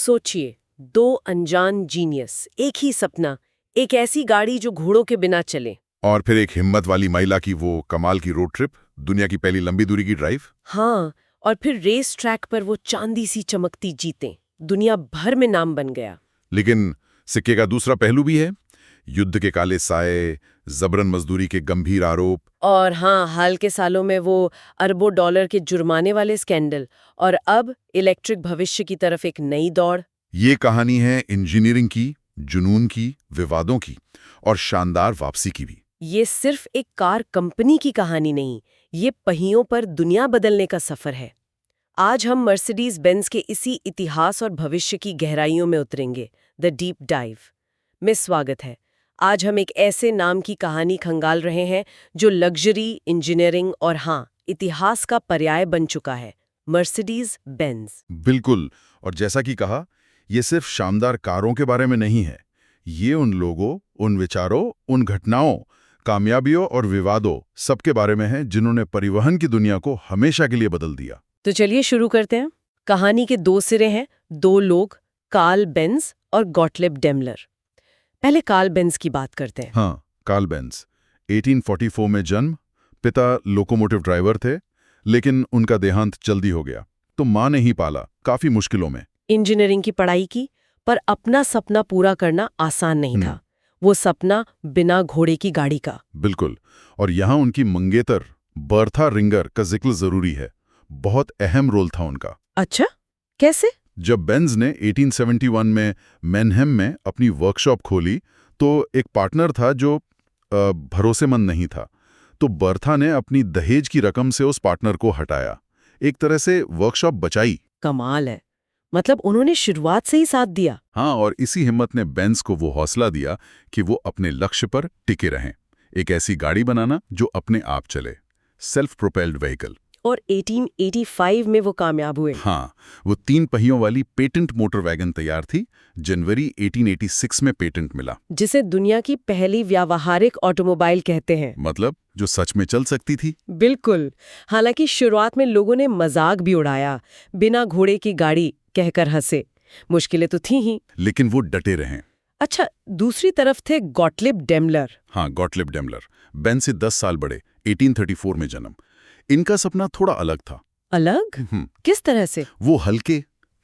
सोचिए, दो अनजान जीनियस, एक ही सपना, एक ऐसी गाड़ी जो घोड़ों के बिना चले। और फिर एक हिम्मत वाली महिला की वो कमाल की रोड ट्रिप, दुनिया की पहली लंबी दूरी की ड्राइव। हाँ, और फिर रेस ट्रैक पर वो चांदी सी चमकती जीतें, दुनिया भर में नाम बन गया। लेकिन सिक्के का दूसरा पहलू भी है। युद्ध के काले साए, जबरन मजदूरी के गंभीर आरोप। और हाँ, हाल के सालों में वो अरबों डॉलर के जुर्माने वाले स्कैंडल, और अब इलेक्ट्रिक भविष्य की तरफ एक नई दौड़। ये कहानी है इंजीनियरिंग की, जुनून की, विवादों की और शानदार वापसी की भी। ये सिर्फ एक कार कंपनी की कहानी नहीं, ये पहियों पर दुनिया बदलने का सफर है। आज हम मर्सिडीज बेंज के इसी इतिहास और भविष्य की गहराइयों में उतरेंगे। द डीप डाइव में स्वागत है। आज हम एक ऐसे नाम की कहानी खंगाल रहे हैं जो लग्जरी, इंजीनियरिंग और हाँ, इतिहास का पर्याय बन चुका है, मर्सिडीज बेंज। बिल्कुल। और जैसा कि कहा, ये सिर्फ शानदार कारों के बारे में नहीं है। ये उन लोगों, उन विचारों, उन घटनाओं, कामयाबियों और विवादों सबके बारे में है जिन्होंने परिवहन की दुनिया को हमेशा के लिए बदल दिया। तो चलिए शुरू करते हैं। कहानी के दो सिरे हैं, दो लोग, कार्ल बेंज और गॉटलिब डेमलर। पहले कार्ल बेंज की बात करते हैं। हाँ, कार्ल बेंज 1844 में जन्म। पिता लोकोमोटिव ड्राइवर थे, लेकिन उनका देहांत जल्दी हो गया, तो माँ ने ही पाला, काफी मुश्किलों में। इंजीनियरिंग की पढ़ाई की, पर अपना सपना पूरा करना आसान नहीं था। वो सपना बिना घोड़े की गाड़ी का। बिल्कुल। और यहाँ उनकी मंगेतर बर्था रिंगर का जिक्र जरूरी है। बहुत अहम रोल था उनका। अच्छा, कैसे? जब बेंज ने 1871 में मैनहेम में अपनी वर्कशॉप खोली, तो एक पार्टनर था जो भरोसेमंद नहीं था। तो बर्था ने अपनी दहेज की रकम से उस पार्टनर को हटाया, एक तरह से वर्कशॉप बचाई। कमाल है, मतलब उन्होंने शुरुआत से ही साथ दिया। हाँ, और इसी हिम्मत ने बेंज को वो हौसला दिया कि वो अपने लक्ष्य पर टिके रहें। एक ऐसी गाड़ी बनाना जो अपने आप चले, सेल्फ प्रोपेल्ड व्हीकल। और 1885 में वो कामयाब हुए। हाँ, वो 3 पहियों वाली पेटेंट मोटर वैगन तैयार थी। जनवरी 1886 में पेटेंट मिला। जिसे दुनिया की पहली व्यावहारिक ऑटोमोबाइल कहते हैं। मतलब जो सच में चल सकती थी। बिल्कुल। हालांकि शुरुआत में लोगों ने मजाक भी उड़ाया, बिना घोड़े की गाड़ी कहकर हंसे। मुश्किलें तो थी ही, लेकिन वो डटे रहे। अच्छा, दूसरी तरफ थे गॉटलिब डेमलर। हाँ, गॉटलिब डेमलर बेंज से 10 साल बड़े, 1834 में जन्म। इनका सपना थोड़ा अलग था। अलग? किस तरह से? वो हल्के,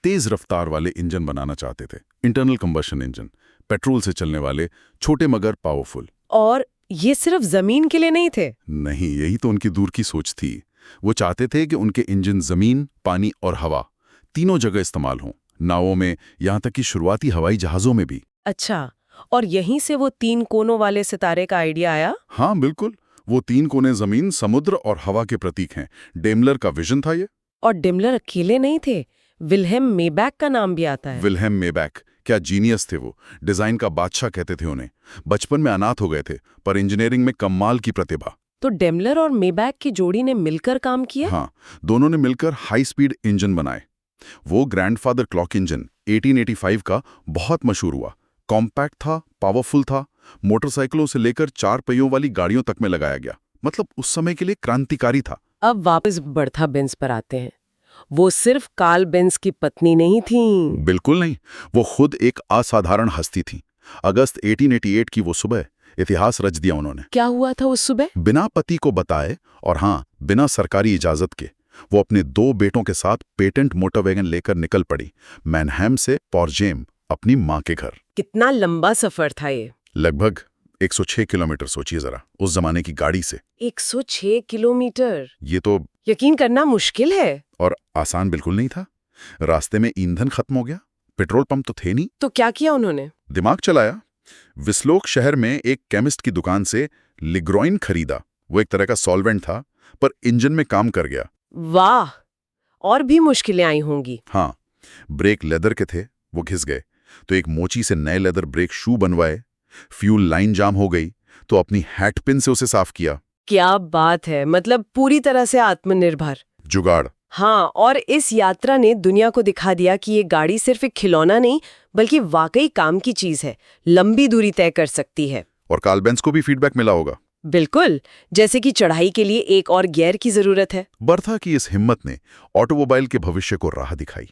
तेज रफ्तार वाले इंजन बनाना चाहते थे। इंटरनल कंबशन इंजन, पेट्रोल से चलने वाले, छोटे मगर पावरफुल। और ये सिर्फ जमीन के लिए नहीं थे? नहीं, यही तो उनकी दूर की सोच थी। वो चाहते थे कि उनके इंजन जमीन, पानी और हवा तीनों जगह इस्तेमाल हों, नावों में, यहाँ तक कि शुरुआती हवाई जहाजों में भी। अच्छा, और यहीं से वो 3 कोनों वाले सितारे का आइडिया आया? हाँ बिल्कुल, वो 3 कोने जमीन, समुद्र और हवा के प्रतीक हैं। डेमलर का विजन था ये। और डेमलर अकेले नहीं थे, विल्हेम मेबैक का नाम भी आता है। विल्हेम मेबैक, क्या जीनियस थे वो। डिजाइन का बादशाह कहते थे उन्हें। बचपन में अनाथ हो गए थे, पर इंजीनियरिंग में कमाल की प्रतिभा। तो डेमलर और मेबैक की जोड़ी ने मिलकर काम किया? हाँ, दोनों ने मिलकर हाई स्पीड इंजन बनाए। वो ग्रैंडफादर क्लॉक इंजन 1885 का बहुत मशहूर हुआ। कॉम्पैक्ट था, पावरफुल था, मोटरसाइकिलों से लेकर 4 पहियों वाली गाड़ियों तक में लगाया गया। मतलब उस समय के लिए क्रांतिकारी था। अब वापस बर्था बेंज पर आते हैं। वो सिर्फ कार्ल बेंज की पत्नी नहीं थी। बिल्कुल नहीं, वो खुद एक असाधारण हस्ती थी। अगस्त 1888 की वो सुबह इतिहास रच दिया उन्होंने। क्या हुआ था उस सुबह? बिना पति को बताए और हाँ, बिना सरकारी इजाजत के वो अपने 2 बेटों के साथ पेटेंट मोटर वैगन लेकर निकल पड़ी, मैनहेम से पॉर्जेम, अपनी मां के घर। कितना लंबा सफर था ये? लगभग 106 किलोमीटर। सोचिए जरा, उस जमाने की गाड़ी से 106 किलोमीटर। ये तो यकीन करना मुश्किल है। और आसान बिल्कुल नहीं था। रास्ते में ईंधन खत्म हो गया, पेट्रोल पंप तो थे नहीं। तो क्या किया उन्होंने? दिमाग चलाया। विस्लोक शहर में एक केमिस्ट की दुकान से लिग्रोइन खरीदा। वो एक तरह का सॉल्वेंट था, पर इंजन में काम कर गया। वाह, और भी मुश्किलें आई होंगी। हाँ, ब्रेक लेदर के थे, वो घिस गए, तो एक मोची से नए लेदर ब्रेक शू बनवाए। फ्यूल लाइन जाम हो गई, तो अपनी हैट पिन से उसे साफ किया। क्या बात है, मतलब पूरी तरह से आत्मनिर्भर। जुगाड़। हाँ, और इस यात्रा ने दुनिया को दिखा दिया कि ये गाड़ी सिर्फ एक खिलौना नहीं, बल्कि वाकई काम की चीज है, लंबी दूरी तय कर सकती है। और कार्ल बेंज को भी फीडबैक मिला होगा। बिल्कुल, जैसे कि चढ़ाई के लिए एक और गियर की जरूरत है। बर्था की इस हिम्मत ने ऑटोमोबाइल के भविष्य को राह दिखाई।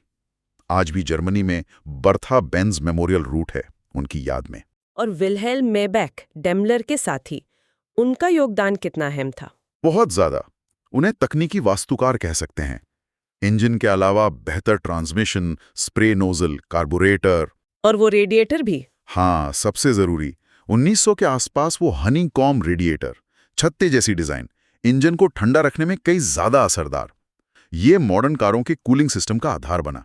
आज भी जर्मनी में बर्था बेंज मेमोरियल रूट है उनकी याद में। और विल्हेल्म मेबैक, डेमलर के साथी, उनका योगदान कितना अहम था? बहुत ज्यादा। उन्हें तकनीकी वास्तुकार कह सकते हैं। इंजन के अलावा बेहतर ट्रांसमिशन, स्प्रे नोजल, कार्बोरेटर और वो रेडिएटर भी। हाँ, सबसे जरूरी 1900 के आसपास वो हनीकॉम्ब रेडिएटर, छत्ते जैसी डिजाइन, इंजन को ठंडा रखने में कई ज्यादा असरदार। ये मॉडर्न कारों के कूलिंग सिस्टम का आधार बना।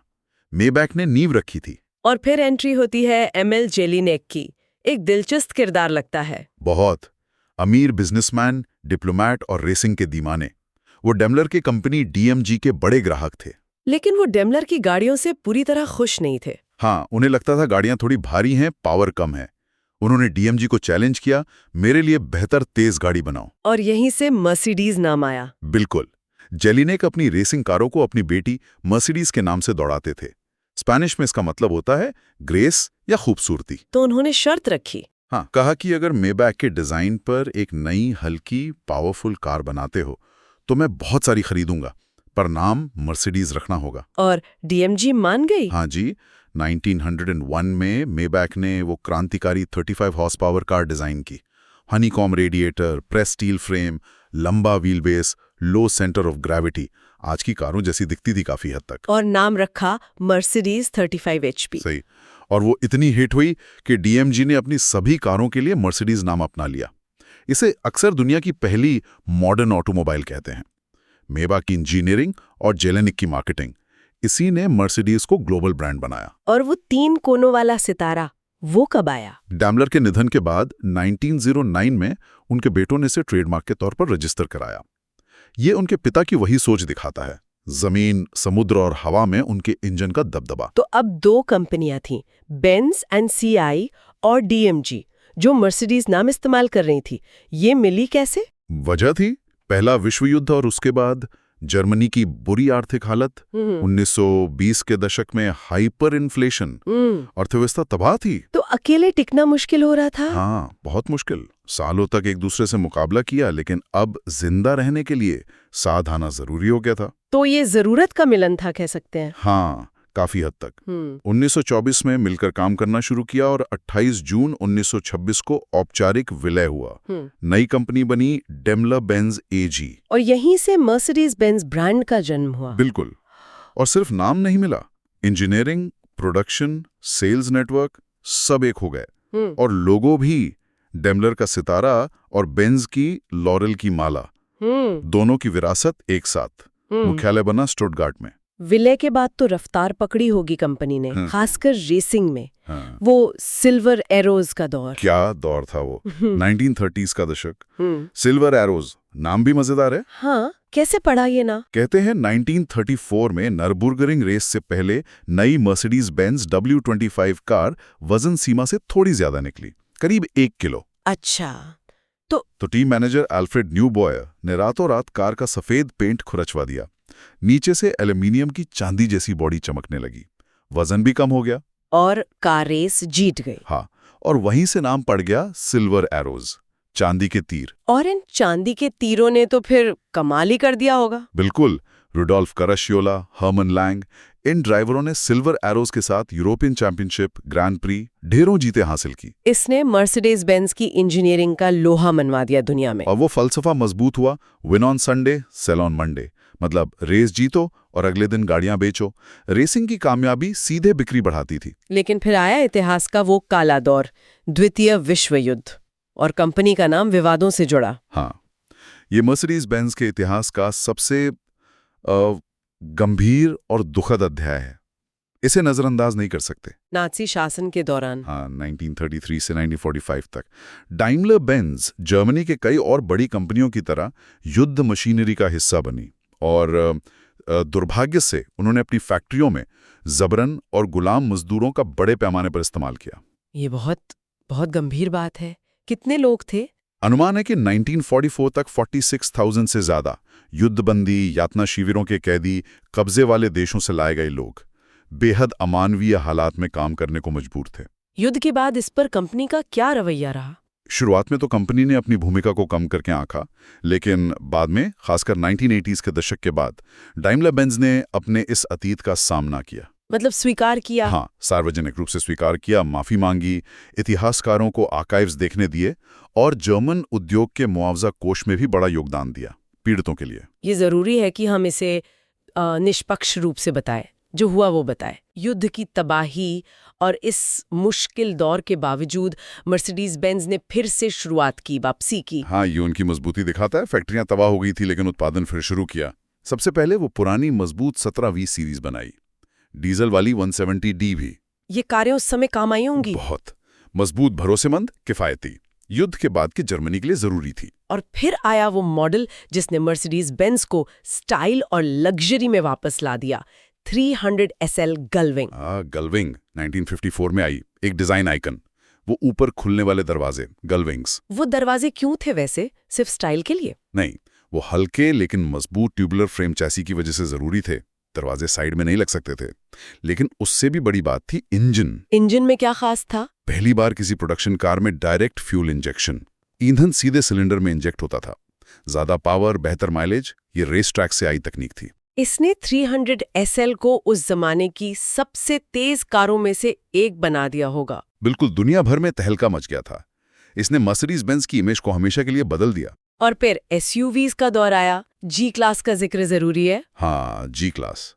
मेबैक ने नींव रखी थी। और फिर एंट्री होती है एमएल जेलिनेक की। एक दिलचस्प किरदार लगता है। बहुत अमीर बिजनेसमैन, डिप्लोमैट और रेसिंग के दीवाने। वो डेमलर की कंपनी डीएमजी के बड़े ग्राहक थे। लेकिन वो डेमलर की गाड़ियों से पूरी तरह खुश नहीं थे। हाँ, उन्हें लगता था गाड़ियां थोड़ी भारी हैं, पावर कम है। उन्होंने डीएमजी को चैलेंज किया, मेरे लिए बेहतर तेज गाड़ी बनाओ। और यहीं से मर्सिडीज नाम आया। बिल्कुल। जेलिनेक अपनी रेसिंग कारों को अपनी बेटी मर्सिडीज के नाम से दौड़ाते थे। स्पेनिश में इसका मतलब होता है ग्रेस या खूबसूरती। तो उन्होंने शर्त रखी। हाँ, कहा कि अगर मेबैक के डिजाइन पर एक नई हल्की पावरफुल कार बनाते हो तो मैं बहुत सारी खरीदूंगा, पर नाम मर्सिडीज रखना होगा। और डीएमजी मान गई। हाँ जी, 1901 में मेबैक ने वो क्रांतिकारी 35 हॉर्स पावर कार डिजाइन की। Honeycomb radiator, press steel frame, लंबा wheel base, low centre of gravity, आज की कारों जैसी दिखती थी काफी हद तक। और नाम रखा मर्सिडीज 35 HP। सही। और वो इतनी हिट हुई कि डीएमजी ने अपनी सभी कारों के लिए मर्सिडीज नाम अपना लिया। इसे अक्सर दुनिया की पहली मॉडर्न ऑटोमोबाइल कहते हैं। मेबैक की इंजीनियरिंग और जेलेनिक की मार्केटिंग, इसी ने मर्सिडीज को ग्लोबल ब्रांड बनाया। और वो 3 कोनों वाला सितारा, वो कब आया? डैमलर के निधन के बाद 1909 में उनके बेटों ने इसे ट्रेडमार्क के तौर पर रजिस्टर कराया। ये उनके पिता की वही सोच दिखाता है, जमीन, समुद्र और हवा में उनके इंजन का दबदबा। तो अब 2 कंपनियां थीं, बेंज एंड सीआई और डीएमजी, जो मर्सिडीज नाम इस्तेमाल कर रही थी। ये मिली कैसे? वजह थी पहला विश्व युद्ध और उसके बाद जर्मनी की बुरी आर्थिक हालत। 1920 के दशक में हाइपर इन्फ्लेशन, अर्थव्यवस्था तबाह थी। तो अकेले टिकना मुश्किल हो रहा था। हाँ, बहुत मुश्किल। सालों तक एक दूसरे से मुकाबला किया, लेकिन अब जिंदा रहने के लिए साथ आना जरूरी हो गया था। तो ये जरूरत का मिलन था, कह सकते हैं। हाँ, काफी हद तक। 1924 में मिलकर काम करना शुरू किया और 28 जून 1926 को औपचारिक विलय हुआ। नई कंपनी बनी डेमलर बेंज एजी। और यहीं से मर्सिडीज बेंज ब्रांड का जन्म हुआ। बिल्कुल। और सिर्फ नाम नहीं मिला, इंजीनियरिंग, प्रोडक्शन, सेल्स नेटवर्क सब एक हो गए। और लोगो भी डेमलर का सितारा और बेंज की लॉरेल की माला, दोनों की विरासत एक साथ। मुख्यालय बना स्टुटगार्ट में। विलय के बाद तो रफ्तार पकड़ी होगी कंपनी ने, खासकर रेसिंग में। वो सिल्वर एरोज का दौर। क्या दौर था वो। 1930s का दशक। सिल्वर एरोज, नाम भी मजेदार है। हाँ, कैसे पढ़ा ये ना? कहते हैं 1934 में नरबुर्गरिंग रेस से पहले नई मर्सिडीज बेंज W25 कार वजन सीमा से थोड़ी ज्यादा निकली, करीब 1 किलो। अच्छा। तो टीम मैनेजर अल्फ्रेड न्यूबॉयर ने रातों रात कार का सफेद पेंट खुरचवा दिया। नीचे से एल्यूमिनियम की चांदी जैसी बॉडी चमकने लगी, वजन भी कम हो गया और कार रेस जीत गई। हाँ, और वहीं से नाम पड़ गया सिल्वर एरोज, चांदी के तीर। और इन चांदी के तीरों ने तो फिर कमाल ही कर दिया होगा। बिल्कुल। रुडोल्फ करशियोला, हर्मन लैंग, इन ड्राइवरों ने सिल्वर एरोज के साथ यूरोपियन चैंपियनशिप, ग्रैंड प्री, ढेरों जीते हासिल की। इसने मर्सिडीज बेंज की इंजीनियरिंग का लोहा मनवा दिया दुनिया में। और वो फलसफा मजबूत हुआ, win on Sunday, sell on Monday. मतलब रेस जीतो और अगले दिन गाड़ियां बेचो। रेसिंग की कामयाबी सीधे बिक्री बढ़ाती थी। लेकिन फिर आया इतिहास का वो काला दौर, द्वितीय विश्व युद्ध, और कंपनी का नाम विवादों से जुड़ा। हाँ, ये मर्सिडीज बेंज के इतिहास का सबसे गंभीर और दुखद अध्याय है। इसे नजरअंदाज नहीं कर सकते। नाजी शासन के दौरान, हाँ, 1933 से 1945 तक डाइमलर बेंज जर्मनी के कई और बड़ी कंपनियों की तरह युद्ध मशीनरी का हिस्सा बनी। और दुर्भाग्य से उन्होंने अपनी फैक्ट्रियों में जबरन और गुलाम मजदूरों का बड़े पैमाने पर इस्तेमाल किया। ये बहुत बहुत गंभीर बात है। कितने लोग थे? अनुमान है कि 1944 तक 46,000 से ज्यादा युद्धबंदी, यातना शिविरों के कैदी, कब्जे वाले देशों से लाए गए लोग बेहद अमानवीय हालात में काम करने को मजबूर थे। युद्ध के बाद इस पर कंपनी का क्या रवैया रहा? शुरुआत में तो कंपनी ने अपनी भूमिका को कम करके आंका, लेकिन बाद में, खासकर 1980s के दशक के बाद, डाइमलर बेंज ने अपने इस अतीत का सामना किया। मतलब स्वीकार किया। हाँ, सार्वजनिक रूप से स्वीकार किया, माफी मांगी, इतिहासकारों को आर्काइव्स देखने दिए और जर्मन उद्योग के मुआवजा कोष में भी बड़ा योगदान दिया पीड़ितों के लिए। ये जरूरी है कि हम इसे निष्पक्ष रूप से बताएं, जो हुआ वो बताएं। युद्ध की तबाही और इस मुश्किल दौर के बावजूद मर्सिडीज बेंज ने फिर से शुरुआत की, वापसी की। हाँ, ये उनकी मजबूती दिखाता है। फैक्ट्रियां तबाह हो गई थी लेकिन उत्पादन फिर शुरू किया। सबसे पहले वो पुरानी मजबूत 1720 सीरीज बनाई, डीजल वाली 170D भी। ये कारें उस समय काम आई होंगी। बहुत मजबूत, भरोसेमंद, किफायती, युद्ध के बाद की जर्मनी के लिए जरूरी थी। और फिर आया वो मॉडल जिसने मर्सिडीज बेंज को स्टाइल और लग्जरी में वापस ला दिया, 300 SL गलविंग। गलविंग 1954 में आई, एक डिजाइन आइकन। वो ऊपर खुलने वाले दरवाजे, गलविंग्स। वो दरवाजे क्यों थे वैसे? सिर्फ स्टाइल के लिए? नहीं, वो हल्के लेकिन मजबूत ट्यूबुलर फ्रेम चैसी की वजह से जरूरी थे। दरवाजे साइड में नहीं लग सकते थे। लेकिन उससे भी बड़ी बात थी इंजन। इंजन में क्या खास था? पहली बार किसी प्रोडक्शन कार में डायरेक्ट फ्यूल इंजेक्शन, ईंधन सीधे सिलेंडर में इंजेक्ट होता था। ज्यादा पावर, बेहतर माइलेज, ये रेस ट्रैक से आई तकनीक थी। इसने 300 SL को उस जमाने की सबसे तेज कारों में से एक बना दिया होगा। बिल्कुल, दुनिया भर में तहलका मच गया था। इसने मर्सिडीज बेंज की इमेज को हमेशा के लिए बदल दिया। और फिर SUVs का दौर आया। जी क्लास का जिक्र जरूरी है। हाँ, जी क्लास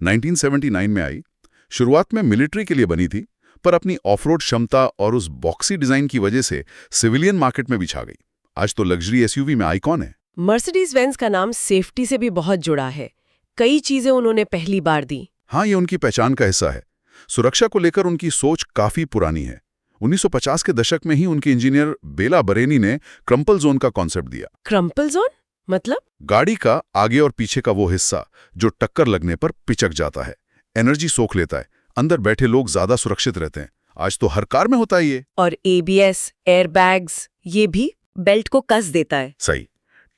1979 में आई। शुरुआत में मिलिट्री के लिए बनी थी, पर अपनी ऑफ-रोड क्षमता और उस बॉक्सी डिजाइन की वजह से सिविलियन मार्केट में भी छा गई। आज तो लग्जरी SUV में आइकॉन है। मर्सिडीज बेंज का नाम सेफ्टी से भी बहुत जुड़ा है। कई चीजें उन्होंने पहली बार दी। हाँ, ये उनकी पहचान का हिस्सा है। सुरक्षा को लेकर उनकी सोच काफी पुरानी है। 1950 के दशक में ही उनके इंजीनियर बेला बरेनी ने क्रम्पल जोन का कॉन्सेप्ट दिया। क्रम्पल जोन मतलब? गाड़ी का आगे और पीछे का वो हिस्सा जो टक्कर लगने पर पिचक जाता है, एनर्जी सोख लेता है, अंदर बैठे लोग ज्यादा सुरक्षित रहते हैं। आज तो हर कार में होता है ये। और ABS, एयरबैग्स, ये भी बेल्ट को कस देता है। सही,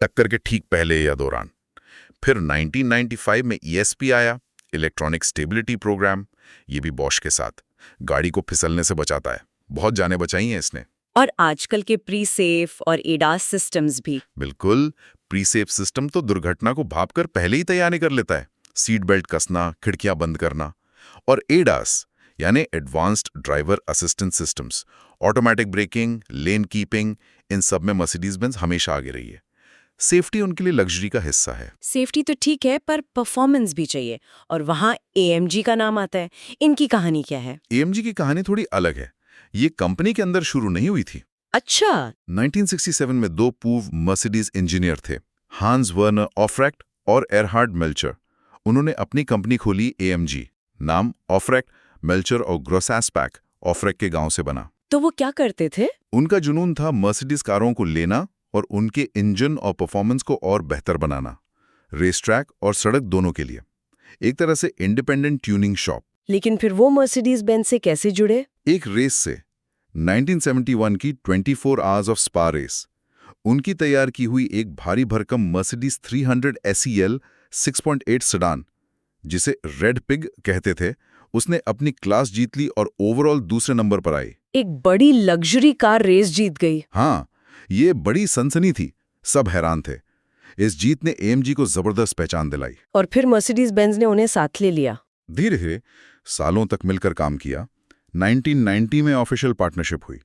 टक्कर के ठीक पहले या दौरान। फिर 1995 में ESP आया, इलेक्ट्रॉनिक स्टेबिलिटी प्रोग्राम। ये भी बॉश के साथ गाड़ी को फिसलने से बचाता है। बहुत जानें बचाई हैं इसने। और आजकल के प्री सेफ और ADAS सिस्टम्स भी। बिल्कुल, प्री सेफ सिस्टम तो दुर्घटना को भांपकर पहले ही तैयारी कर लेता है। सीट बेल्ट कसना, खिड़कियां बंद करना। और ADAS यानी advanced driver assistance systems, automatic braking, lane keeping, इन सब में मर्सिडीज बेंज हमेशा आगे रही है। सेफ्टी उनके लिए लग्जरी का हिस्सा है। सेफ्टी तो ठीक है, पर परफॉर्मेंस भी चाहिए, और वहाँ AMG का नाम आता है। इनकी कहानी क्या है? AMG की कहानी थोड़ी अलग है। ये कंपनी के अंदर शुरू नहीं हुई थी। अच्छा। 1967 में दो पूर्व मर्सिडीज इंजीनियर थे, हांस वर्नर ऑफ्रेक्ट और एरहार्ड मेल्चर। उन्होंने अपनी कंपनी खोली AMG। नाम ऑफ्रेक्ट, मेल्चर और ग्रोसैसपैक ऑफ्रेक्ट के गांव से बना। तो वो क्या करते थे? उनका जुनून था मर्सिडीज कारों को लेना और उनके इंजन और परफॉर्मेंस को और बेहतर बनाना, रेस ट्रैक और सड़क दोनों के लिए। एक तरह से इंडिपेंडेंट ट्यूनिंग शॉप। लेकिन फिर वो मर्सिडीज बेंज से कैसे जुड़े? एक रेस से, 1971 की 24 आवर्स ऑफ स्पा रेस। उनकी तैयार की हुई एक भारी भरकम मर्सिडीज 300 SEL 6.8 सेडान, जिसे रेड पिग कहते थे, उसने अपनी क्लास जीत ली और ओवरऑल दूसरे नंबर पर आई। एक बड़ी लग्जरी कार रेस जीत गई। हाँ, ये बड़ी सनसनी थी। सब हैरान थे। इस जीत ने AMG को जबरदस्त पहचान दिलाई। और फिर मर्सिडीज बेंज ने उन्हें साथ ले लिया। धीरे धीरे सालों तक मिलकर काम किया। 1990 में ऑफिशियल पार्टनरशिप हुई।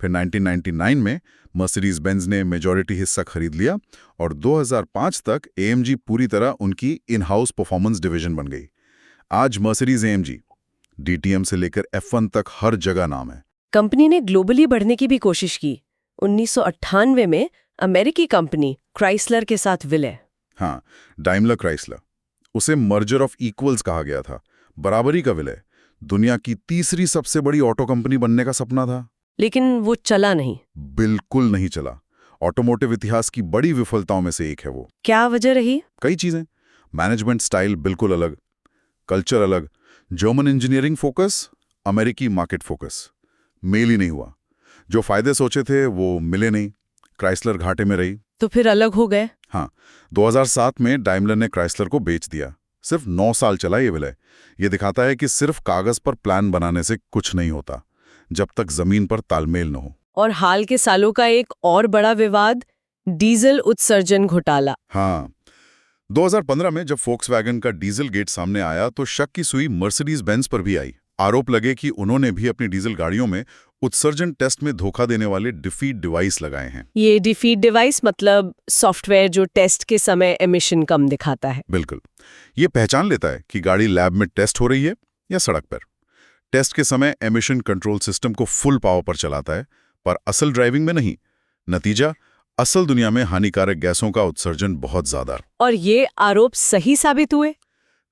फिर 1999 में मर्सिडीज बेंज ने मेजॉरिटी हिस्सा खरीद लिया और 2005 तक AMG पूरी तरह उनकी इन हाउस परफॉर्मेंस डिवीजन बन गई। आज मर्सिडीज AMG DTM से लेकर F1 तक हर जगह नाम है। कंपनी ने ग्लोबली बढ़ने की भी कोशिश की। 1998 में अमेरिकी कंपनी क्राइसलर के साथ विलय। हाँ, डाइमलर क्राइसलर। उसे मर्जर ऑफ इक्वल्स कहा गया था, बराबरी का विलय। दुनिया की तीसरी सबसे बड़ी ऑटो कंपनी बनने का सपना था, लेकिन वो चला नहीं। बिल्कुल नहीं चला। ऑटोमोटिव इतिहास की बड़ी विफलताओं में से एक है वो। क्या वजह रही? कई चीजें। मैनेजमेंट स्टाइल बिल्कुल अलग, कल्चर अलग, जर्मन इंजीनियरिंग फोकस, अमेरिकी मार्केट फोकस। मेल ही नहीं हुआ। जो फायदे सोचे थे वो मिले नहीं। क्राइसलर घाटे में रही। तो फिर अलग हो गए। हाँ, 2007 में डाइमलर ने क्राइसलर को बेच दिया। सिर्फ 9 साल चला ये विलय। ये दिखाता है कि सिर्फ कागज पर प्लान बनाने से कुछ नहीं होता, जब तक जमीन पर तालमेल न हो। और हाल के सालों का एक और बड़ा विवाद, डीजल उत्सर्जन घोटाला। हाँ, 2015 में जब फोक्सवैगन का डीजल गेट सामने आया तो शक की सुई मर्सिडीज बेंज पर भी आई। आरोप लगे कि उन्होंने भी अपनी डीजल गाड़ियों में उत्सर्जन टेस्ट में धोखा देने वाले डिफीट डिवाइस लगाए हैं। ये डिफीट डिवाइस मतलब सॉफ्टवेयर जो टेस्ट के समय एमिशन कम दिखाता है। बिल्कुल, ये पहचान लेता है कि गाड़ी लैब में टेस्ट हो रही है या सड़क पर। टेस्ट के समय एमिशन कंट्रोल सिस्टम को फुल पावर पर चलाता है, पर असल ड्राइविंग में नहीं। नतीजा, असल दुनिया में हानिकारक गैसों का उत्सर्जन बहुत ज्यादा। और ये आरोप सही साबित हुए?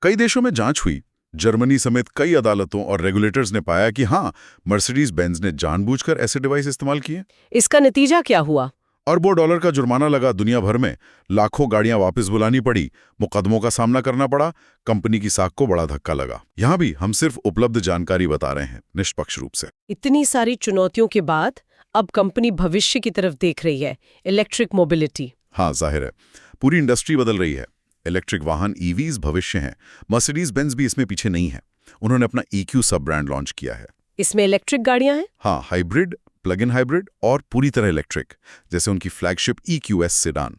कई देशों में जांच हुई। जर्मनी समेत कई अदालतों और रेगुलेटर्स ने पाया कि हाँ, मर्सिडीज बेंज ने जानबूझकर ऐसे डिवाइस इस्तेमाल किए। इसका नतीजा क्या हुआ? अरबों डॉलर का जुर्माना लगा दुनिया भर में, लाखों गाड़ियां वापस बुलानी पड़ी, मुकदमों का सामना करना पड़ा, कंपनी की साख को बड़ा धक्का लगा। यहाँ भी हम सिर्फ उपलब्ध जानकारी बता रहे हैं, निष्पक्ष रूप से। इतनी सारी चुनौतियों के बाद अब कंपनी भविष्य की तरफ देख रही है, इलेक्ट्रिक मोबिलिटी। हाँ, जाहिर है, पूरी इंडस्ट्री बदल रही है। इलेक्ट्रिक वाहन ईवीज भविष्य हैं। मर्सिडीज बेंज भी इसमें पीछे नहीं है। उन्होंने अपना EQ सब ब्रांड लॉन्च किया है। इसमें इलेक्ट्रिक गाड़ियां हैं? हाँ, हाइब्रिड, प्लग इन हाइब्रिड और पूरी तरह इलेक्ट्रिक, जैसे उनकी फ्लैगशिप EQS सेडान।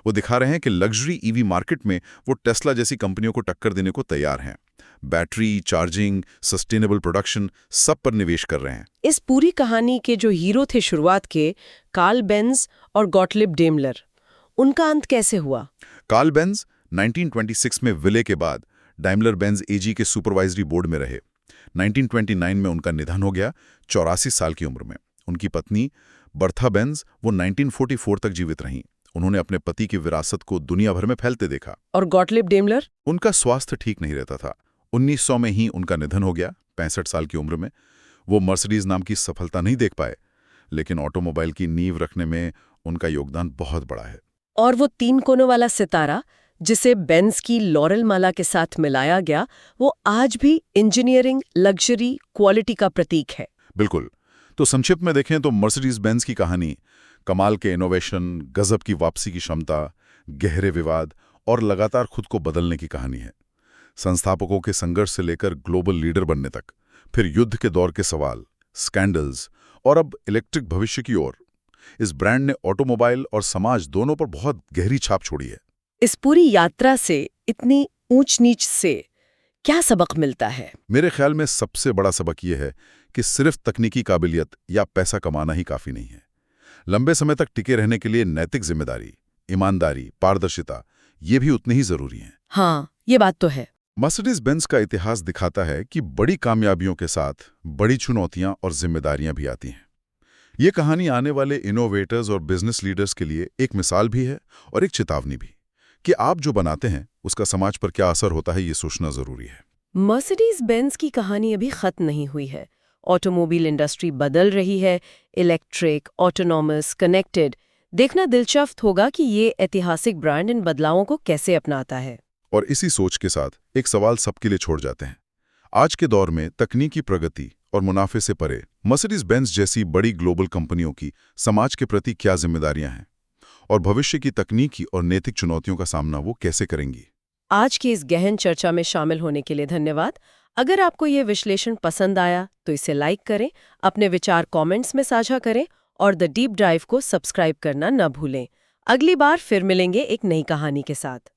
वो दिखा रहे हैं कि लग्जरी EV मार्केट में वो टेस्ला जैसी कंपनियों को टक्कर देने को तैयार हैं। बैटरी, चार्जिंग, सस्टेनेबल प्रोडक्शन, सब पर निवेश कर रहे हैं। इस पूरी कहानी के जो हीरो थे शुरुआत के, कार्ल बेंज और गॉटलिब डेमलर, उनका अंत कैसे हुआ? कार्ल बेंज 1926 में विले के बाद डाइमलर बेंज AG के सुपरवाइजरी बोर्ड में रहे। 1929 में उनका निधन हो गया, 84 साल की उम्र में। उनकी पत्नी बर्था बेंज वो 1944 तक जीवित रहीं। उन्होंने अपने पति की विरासत को दुनिया भर में फैलते देखा। और गॉटलिब डेमलर? उनका स्वास्थ्य ठीक नहीं रहता था। 1900 में ही उनका निधन हो गया, 65 साल की उम्र में। वो मर्सिडीज नाम की सफलता नहीं देख पाए, लेकिन ऑटोमोबाइल की नींव रखने में उनका योगदान बहुत बड़ा है। और वो 3 कोनों वाला सितारा जिसे बेंज की लॉरेल माला के साथ मिलाया गया, वो आज भी इंजीनियरिंग, लग्जरी, क्वालिटी का प्रतीक है। बिल्कुल। तो संक्षिप्त में देखें तो मर्सिडीज बेंज की कहानी कमाल के इनोवेशन, गजब की वापसी की क्षमता, गहरे विवाद और लगातार खुद को बदलने की कहानी है। संस्थापकों के संघर्ष से लेकर ग्लोबल लीडर बनने तक, फिर युद्ध के दौर के सवाल, स्कैंडल्स और अब इलेक्ट्रिक भविष्य की ओर, इस ब्रांड ने ऑटोमोबाइल और समाज दोनों पर बहुत गहरी छाप छोड़ी है। इस पूरी यात्रा से, इतनी ऊंच नीच से क्या सबक मिलता है? मेरे ख्याल में सबसे बड़ा सबक यह है कि सिर्फ तकनीकी काबिलियत या पैसा कमाना ही काफी नहीं है। लंबे समय तक टिके रहने के लिए नैतिक जिम्मेदारी, ईमानदारी, पारदर्शिता, ये भी उतनी ही जरूरी हैं। हाँ, ये बात तो है। मर्सिडीज बेंज का इतिहास दिखाता है कि बड़ी कामयाबियों के साथ बड़ी चुनौतियां और जिम्मेदारियां भी आती हैं। ये कहानी आने वाले इनोवेटर्स और बिजनेस लीडर्स के लिए एक मिसाल भी है और एक चेतावनी भी कि आप जो बनाते हैं उसका समाज पर क्या असर होता है, ये सोचना जरूरी है। मर्सिडीज बेंज की कहानी अभी खत्म नहीं हुई है। ऑटोमोबाइल इंडस्ट्री बदल रही है, इलेक्ट्रिक, ऑटोनॉमस, कनेक्टेड। देखना दिलचस्प होगा कि ये ऐतिहासिक ब्रांड इन बदलावों को कैसे अपनाता है। और इसी सोच के साथ एक सवाल सबके लिए छोड़ जाते हैं। आज के दौर में तकनीकी प्रगति और मुनाफे से परे मर्सिडीज बेंज जैसी बड़ी ग्लोबल कंपनियों की समाज के प्रति क्या जिम्मेदारियां हैं और भविष्य की तकनीकी और नैतिक चुनौतियों का सामना वो कैसे करेंगी। आज की इस गहन चर्चा में शामिल होने के लिए धन्यवाद। अगर आपको ये विश्लेषण पसंद आया तो इसे लाइक करें, अपने विचार कमेंट्स में साझा करें और द डीप ड्राइव को सब्सक्राइब करना न भूलें। अगली बार फिर मिलेंगे एक नई कहानी के साथ।